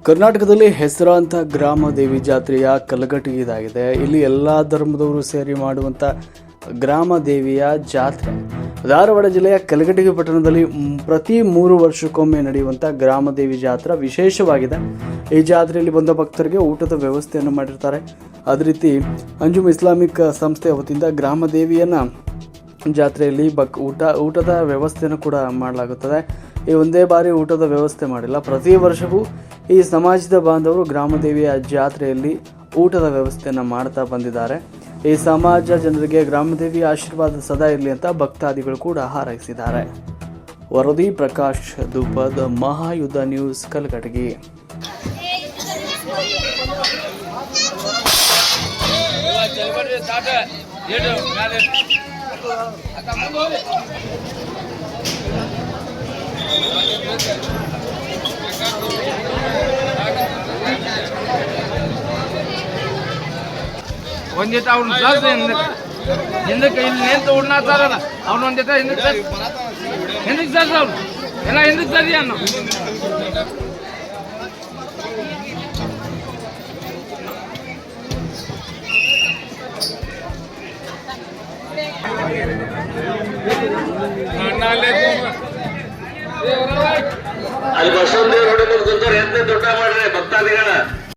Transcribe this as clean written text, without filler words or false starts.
ಕರ್ನಾಟಕದಲ್ಲಿ ಹೆಸರಾಂತ ಗ್ರಾಮ ದೇವಿ ಜಾತ್ರೆಯ ಕಲಘಟಗಿ ಇದಾಗಿದೆ. ಇಲ್ಲಿ ಎಲ್ಲ ಧರ್ಮದವರು ಸೇರಿ ಮಾಡುವಂಥ ಗ್ರಾಮ ದೇವಿಯ ಜಾತ್ರೆ ಧಾರವಾಡ ಜಿಲ್ಲೆಯ ಕಲಘಟಗಿ ಪಟ್ಟಣದಲ್ಲಿ ಪ್ರತಿ 3 ವರ್ಷಕ್ಕೊಮ್ಮೆ ನಡೆಯುವಂಥ ಗ್ರಾಮ ದೇವಿ ಜಾತ್ರೆ ವಿಶೇಷವಾಗಿದೆ. ಈ ಜಾತ್ರೆಯಲ್ಲಿ ಬಂದ ಭಕ್ತರಿಗೆ ಊಟದ ವ್ಯವಸ್ಥೆಯನ್ನು ಮಾಡಿರ್ತಾರೆ. ಅದೇ ರೀತಿ ಅಂಜುಮ್ ಇಸ್ಲಾಮಿಕ್ ಸಂಸ್ಥೆಯ ವತಿಯಿಂದ ಗ್ರಾಮ ದೇವಿಯನ್ನು ಜಾತ್ರೆಯಲ್ಲಿ ಊಟದ ವ್ಯವಸ್ಥೆಯನ್ನು ಕೂಡ ಮಾಡಲಾಗುತ್ತದೆ. ಈ ಒಂದೇ ಬಾರಿ ಊಟದ ವ್ಯವಸ್ಥೆ ಮಾಡಿಲ್ಲ, ಪ್ರತಿ ವರ್ಷವೂ ಈ ಸಮಾಜದ ಬಾಂಧವರು ಗ್ರಾಮದೇವಿಯ ಜಾತ್ರೆಯಲ್ಲಿ ಊಟದ ವ್ಯವಸ್ಥೆಯನ್ನು ಮಾಡ್ತಾ ಬಂದಿದ್ದಾರೆ. ಈ ಸಮಾಜ ಜನರಿಗೆ ಗ್ರಾಮದೇವಿಯ ಆಶೀರ್ವಾದ ಸದಾ ಇರಲಿ ಅಂತ ಭಕ್ತಾದಿಗಳು ಕೂಡ ಹಾರೈಸಿದ್ದಾರೆ. ವರದಿ ಪ್ರಕಾಶ್ ದುಪದ್, ಮಹಾಯುದ್ಧ ನ್ಯೂಸ್, ಕಲಘಟಗಿ. ಒಂದಿಟ್ಟು ಅವ್ನ ಹಿಂದಕ್ಕೆ ಇಲ್ಲಿ ನಿಂತು ಉಣ್ಣಾತಾರಲ್ಲ ಅವ್ನು ಒಂದಿಟ ಹಿಂದಕ್ಕೆ ಸರ್ ಅವ್ನು ಎಲ್ಲ ಹಿಂದಕ್ಕೆ ಸರಿ ಅನ್ನೋ ಅಲ್ಲಿ ಬಸವದೇವ್ರ ಹೊಡೆ ಮುಂದೆ ಕುಂತವ್ರು ಎಂತ ದೊಡ್ಡ ಮಾಡ್ರಿ ಭಕ್ತಾದಿಗಳ